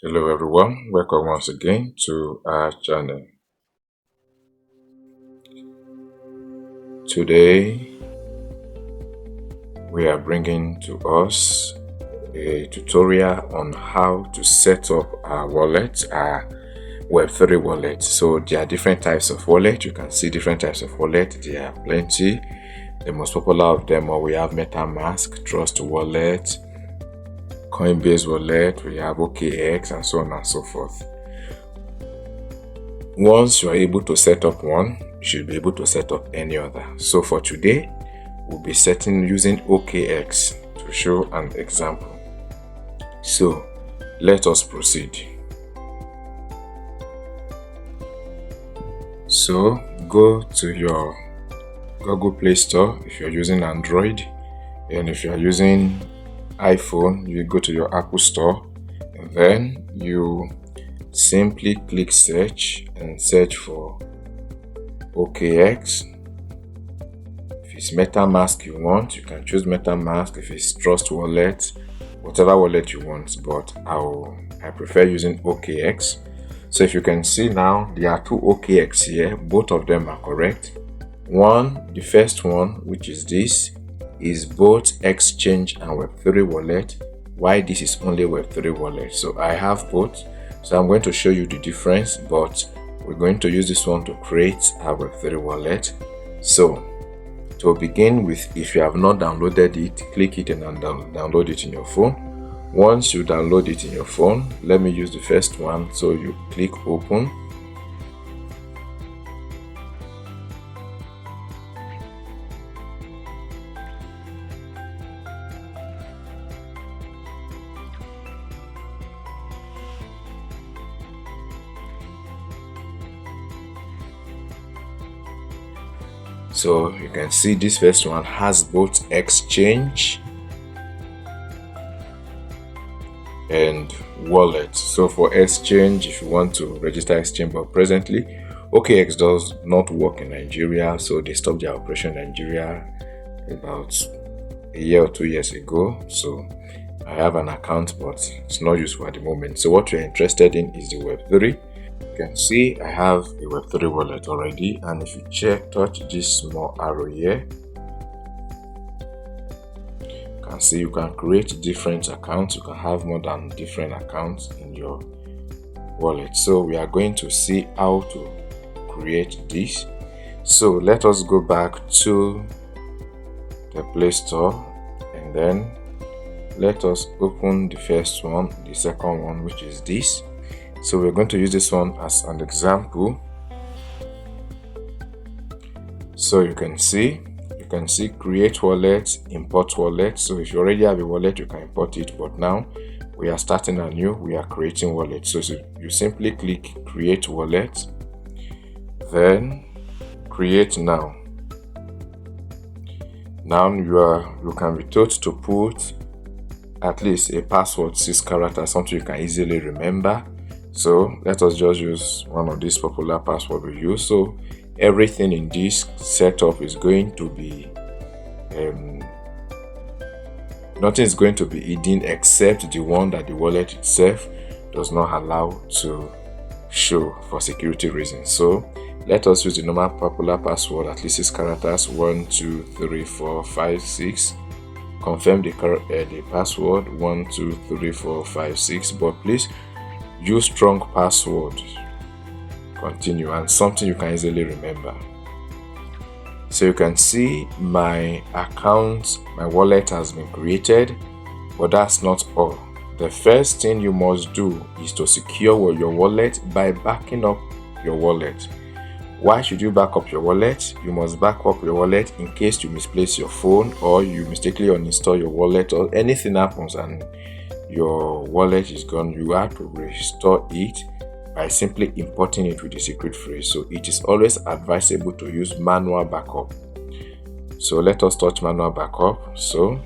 Hello everyone, welcome once again to our channel. Today we are bringing to us a tutorial on how to set up our wallet, our Web3 wallet. So there are different types of wallet. You can see different types of wallet. There are plenty. The most popular of them are we have MetaMask, Trust Wallet, Coinbase Wallet, we have OKX, and so on and so forth. Once you are able to set up one, you should be able to set up any other. So for today, we'll be using OKX to show an example. So let us proceed. So go to your Google Play Store if you're using Android, and if you're using iPhone, you go to your Apple Store, and then you simply click search and search for OKX. If it's MetaMask you want, you can choose MetaMask. If it's Trust Wallet, whatever wallet you want, but I prefer using OKX. So if you can see now, there are two OKX here. Both of them are correct. The first one, which is this, is both exchange and Web3 wallet. Why this is only Web3 wallet? So I have both. So I'm going to show you the difference, but we're going to use this one to create our Web3 wallet. So to begin with, if you have not downloaded it, click it and download it in your phone. Once you download it in your phone, let me use the first one. So you click open. So you can see this first one has both exchange and wallet. So for exchange, if you want to register exchange, but presently OKX does not work in Nigeria, so they stopped their operation in Nigeria about a year or 2 years ago. So I have an account, but it's not useful at the moment. So what you're interested in is the Web3. You can see I have a Web3 wallet already, and if you touch this small arrow here, you can see you can create different accounts. You can have more than different accounts in your wallet. So we are going to see how to create this. So let us go back to the Play Store, and then let us open the first one, the second one, which is this. So we're going to use this one as an example. So you can see create wallet, import wallet. So if you already have a wallet, you can import it, but now we are starting anew, we are creating wallet. So you simply click create wallet, then create now. Now you can be told to put at least a password, 6 characters, something you can easily remember. So let us just use one of these popular passwords we use. So everything in this setup is going to be nothing is going to be hidden except the one that the wallet itself does not allow to show for security reasons. So let us use the normal popular password, at least 6 characters, 1 2 3 4 5 6. Confirm the password 1 2 3 4 5 6, but please use strong password. Continue, and something you can easily remember. So you can see my account, my wallet has been created, but that's not all. The first thing you must do is to secure your wallet by backing up your wallet. Why should you back up your wallet? You must back up your wallet in case you misplace your phone, or you mistakenly uninstall your wallet, or anything happens and your wallet is gone. You have to restore it by simply importing it with a secret phrase. So it is always advisable to use manual backup. So let us touch manual backup. So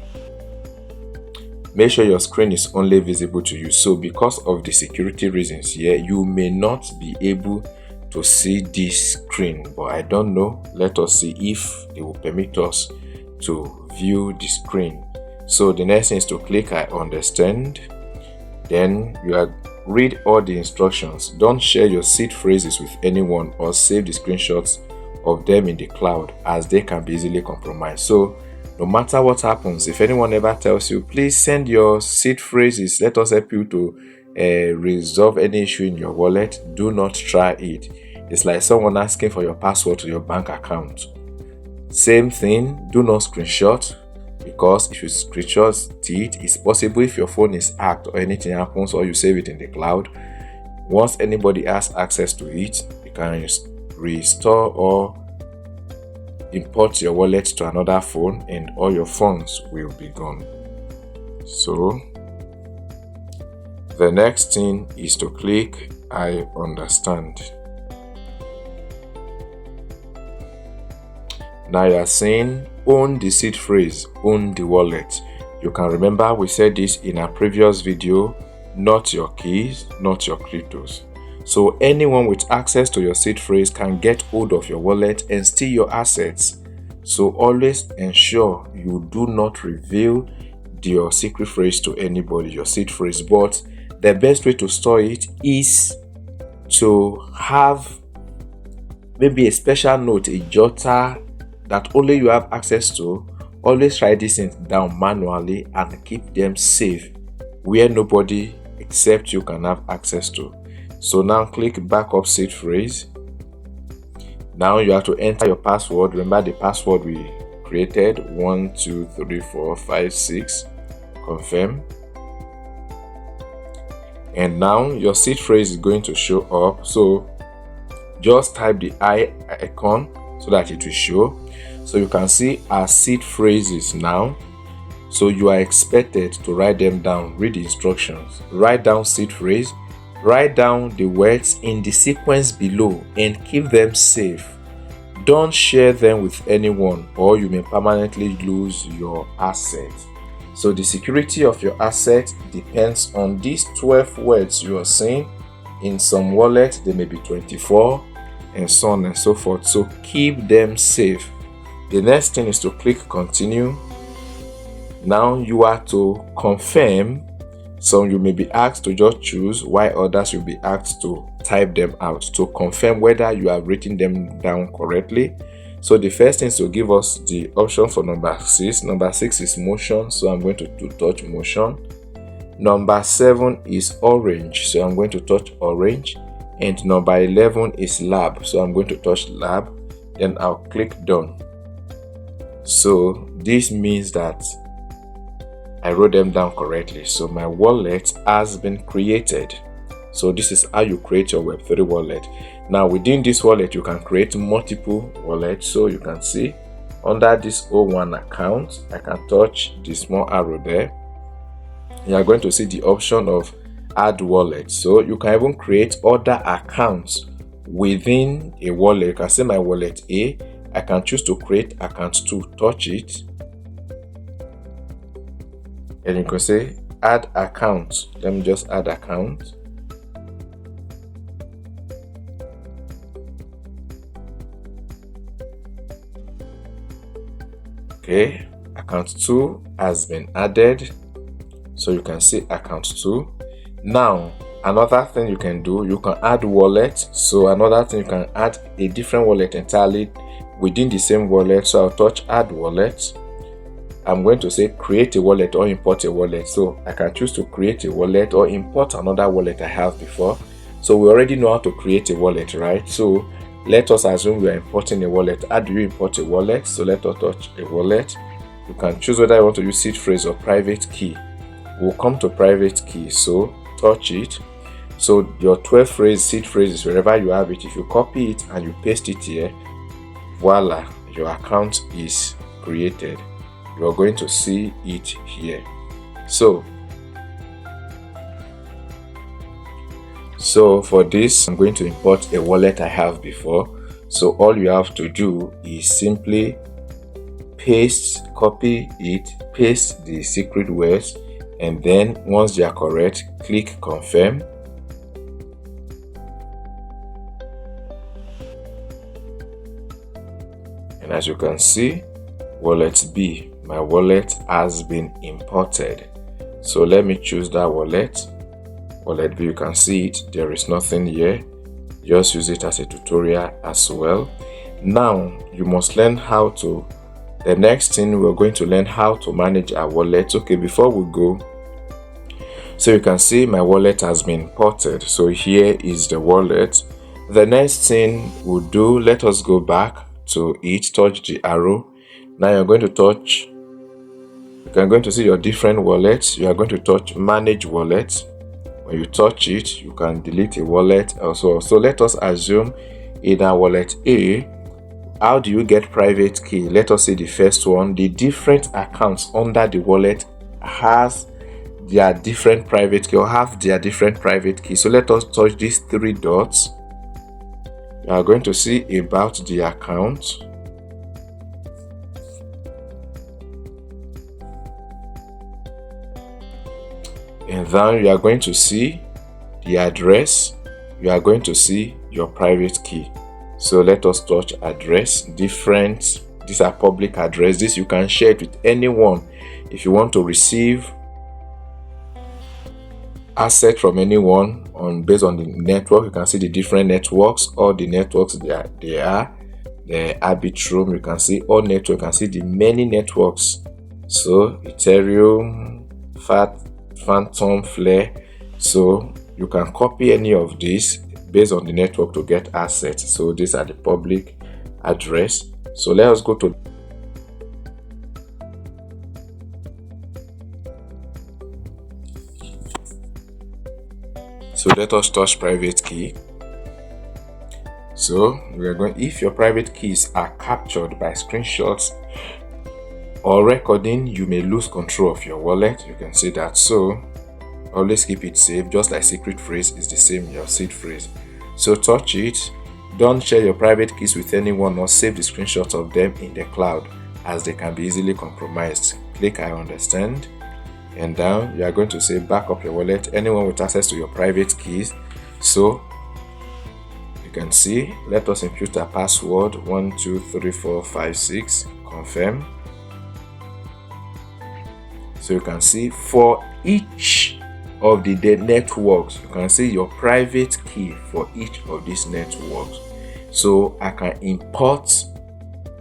make sure your screen is only visible to you. So because of the security reasons here, you may not be able to see this screen, but I don't know. Let us see if they will permit us to view the screen. So the next thing is to click I understand. Then you are Read all the instructions. Don't share your seed phrases with anyone or save the screenshots of them in the cloud, as they can be easily compromised. So no matter what happens, if anyone ever tells you, please send your seed phrases, let us help you to resolve any issue in your wallet, do not try it. It's like someone asking for your password to your bank account. Same thing, do not screenshot, because if you screenshot it, it's possible if your phone is hacked or anything happens or you save it in the cloud, once anybody has access to it, you can restore or import your wallet to another phone and all your funds will be gone. So the next thing is to click I understand. Now you are saying own the seed phrase, own the wallet. You can remember we said this in a previous video, not your keys, not your cryptos. So anyone with access to your seed phrase can get hold of your wallet and steal your assets. So always ensure you do not reveal your secret phrase to anybody, your seed phrase. But the best way to store it is to have maybe a special note, a jotter that only you have access to. Always write these things down manually and keep them safe where nobody except you can have access to. So now click backup seed phrase. Now you have to enter your password. Remember the password we created, 1 2 3 4 5 6. Confirm. And now your seed phrase is going to show up. So just type the I icon so that it will show. So you can see our seed phrases now. So you are expected to write them down. Read the instructions. Write down seed phrase. Write down the words in the sequence below and keep them safe. Don't share them with anyone or you may permanently lose your assets. So the security of your asset depends on these 12 words you are saying. In some wallets, they may be 24 and so on and so forth. So keep them safe. The next thing is to click continue. Now you are to confirm. Some you may be asked to just choose, while others will be asked to type them out to confirm whether you have written them down correctly. So the first thing is to give us the option for number 6. Number 6 is motion, so I'm going to touch motion. Number 7 is orange, so I'm going to touch orange. And number 11 is lab, so I'm going to touch lab. Then I'll click done. So this means that I wrote them down correctly. So my wallet has been created. So this is how you create your Web3 wallet. Now within this wallet, you can create multiple wallets. So you can see under this O1 account, I can touch the small arrow there. You are going to see the option of add wallet. So you can even create other accounts within a wallet. You can say my wallet A. I can choose to create account 2, touch it. And you can say add account. Let me just add account. Okay, account 2 has been added. So you can see account 2. Now, another thing you can do, you can add wallet. So another thing, you can add a different wallet entirely within the same wallet. So I'll touch add wallet. I'm going to say create a wallet or import a wallet. So I can choose to create a wallet or import another wallet I have before. So we already know how to create a wallet, right? So let us assume we are importing a wallet. How do you import a wallet? So let us touch a wallet. You can choose whether you want to use seed phrase or private key. We'll come to private key. So touch it. So your 12 phrase, seed phrases, wherever you have it, if you copy it and you paste it here, voila, your account is created. You are going to see it here. So for this, I'm going to import a wallet I have before. So all you have to do is simply copy it, paste the secret words, and then once they are correct, click confirm. And as you can see, wallet B, my wallet has been imported. So let me choose that wallet. wallet B. You can see it, there is nothing here. Just use it as a tutorial as well. Now you must learn how to, the next thing we're going to learn how to manage our wallet. Okay, before we go, so you can see my wallet has been imported. So here is the wallet. The next thing we'll do, let us go back to it, touch the arrow. Now you're going to touch, you're going to see your different wallets. You are going to touch manage wallet. When you touch it, you can delete a wallet also. So let us assume in our wallet A, how do you get private key? Let us say the first one. The different accounts under the wallet has their different private key or have their different private key. So let us touch these three dots. You are going to see about the account. And then you are going to see the address. You are going to see your private key. So let us touch address. Different, these are public address. This you can share it with anyone. If you want to receive asset from anyone based on the network, you can see the different networks. All the networks they are the Arbitrum. You can see all networks. You can see the many networks. So Ethereum, Phantom, Flare. So you can copy any of these based on the network to get assets. So these are the public address. So let us go to let us touch private key. So we are going, if your private keys are captured by screenshots or recording, you may lose control of your wallet. You can see that. So always keep it safe. Just like secret phrase is the same your seed phrase. So touch it. Don't share your private keys with anyone or save the screenshots of them in the cloud, as they can be easily compromised. Click I understand, and down you are going to say back up your wallet. Anyone with access to your private keys. So you can see, let us input a password 123456, confirm. So you can see for each of the networks, you can see your private key for each of these networks. So I can import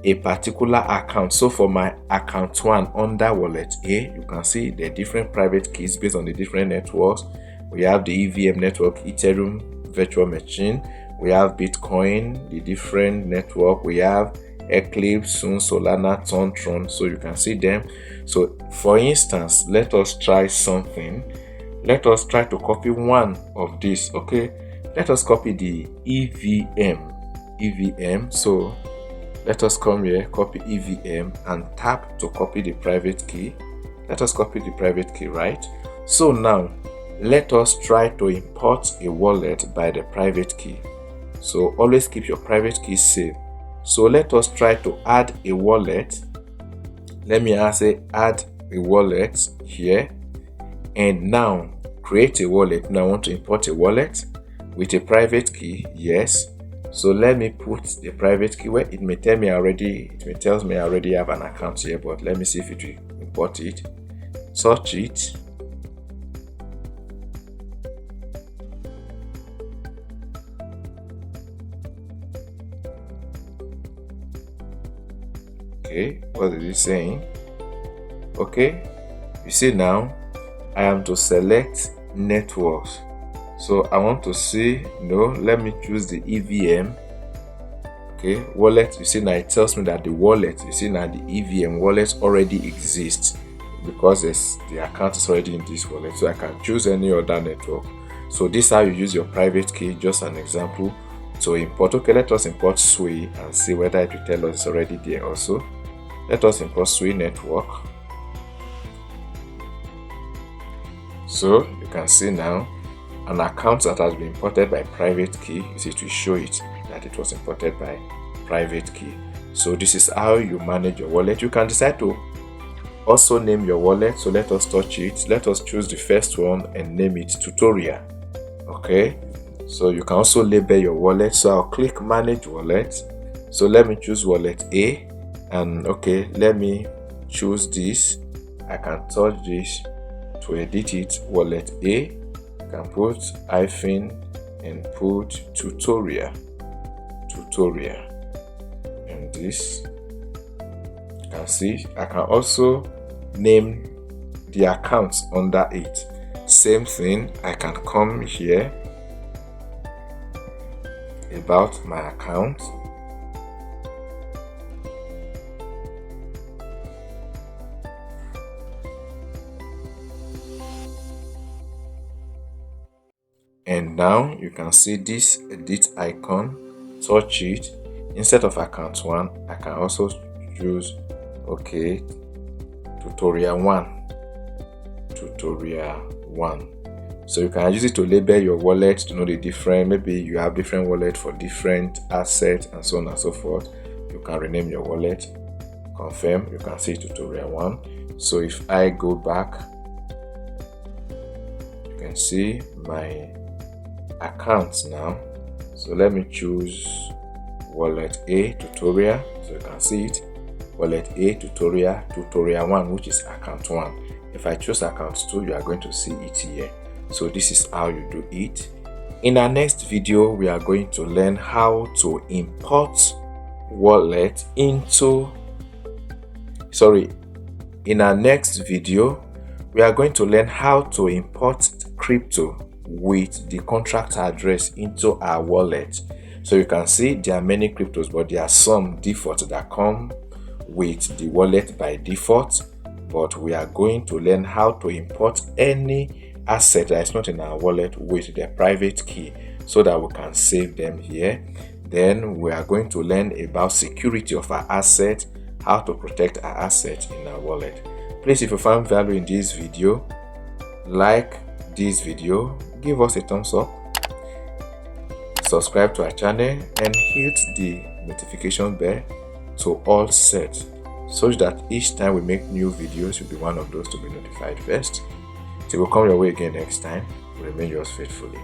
a particular account. So for my account 1 under wallet A, you can see the different private keys based on the different networks. We have the EVM network, Ethereum virtual machine. We have Bitcoin, the different network. We have Eclipse, Sun, Solana, Tron. So you can see them. So for instance, let us try something. Let us try to copy one of these. Okay, let us copy the EVM. So let us come here, copy EVM and tap to copy the private key. Let us copy the private key, right? So now let us try to import a wallet by the private key. So always keep your private key safe. So let us try to add a wallet. Let me say add a wallet here, and now create a wallet. Now I want to import a wallet with a private key. Yes. So let me put the private key where it may tell me already. It may tell me I already have an account here, but let me see if it will import it. Search it. Okay, what is it saying? Okay, you see now I am to select networks. So I want to see, no, let me choose the EVM. Okay, wallet. You see now it tells me that the wallet, you see now the EVM wallet already exists because the account is already in this wallet. So I can choose any other network. So this is how you use your private key. Just an example to import. Okay, let us import Sui and see whether it will tell us it's already there also. Let us import Sui network. So you can see now an account that has been imported by private key. You see, it will show it that it was imported by private key. So this is how you manage your wallet. You can decide to also name your wallet. So let us touch it. Let us choose the first one and name it tutorial. Okay, so you can also label your wallet. So I'll click manage wallet. So let me choose wallet A, and okay, let me choose this. I can touch this to edit it, wallet A. You can put hyphen and put tutorial and this. You can see I can also name the accounts under it. Same thing, I can come here about my account, and now you can see this edit icon. Touch it. Instead of account 1, I can also choose tutorial 1. So you can use it to label your wallet to know the different, maybe you have different wallet for different assets and so on and so forth. You can rename your wallet. Confirm, you can see tutorial 1. So if I go back, you can see my accounts now. So let me choose wallet A tutorial, so you can see it, wallet A tutorial 1, which is account 1. If I choose account 2, you are going to see it here. So this is how you do it. In our next video, we are going to learn how to import wallet into in our next video, we are going to learn how to import crypto with the contract address into our wallet. So you can see there are many cryptos, but there are some default that come with the wallet by default. But we are going to learn how to import any asset that is not in our wallet with their private key so that we can save them here. Then we are going to learn about security of our asset, how to protect our asset in our wallet. Please, if you found value in this video, like this video, give us a thumbs up, subscribe to our channel, and hit the notification bell to all set, so that each time we make new videos, you'll be one of those to be notified first. Till we come your way again next time, remain yours faithfully.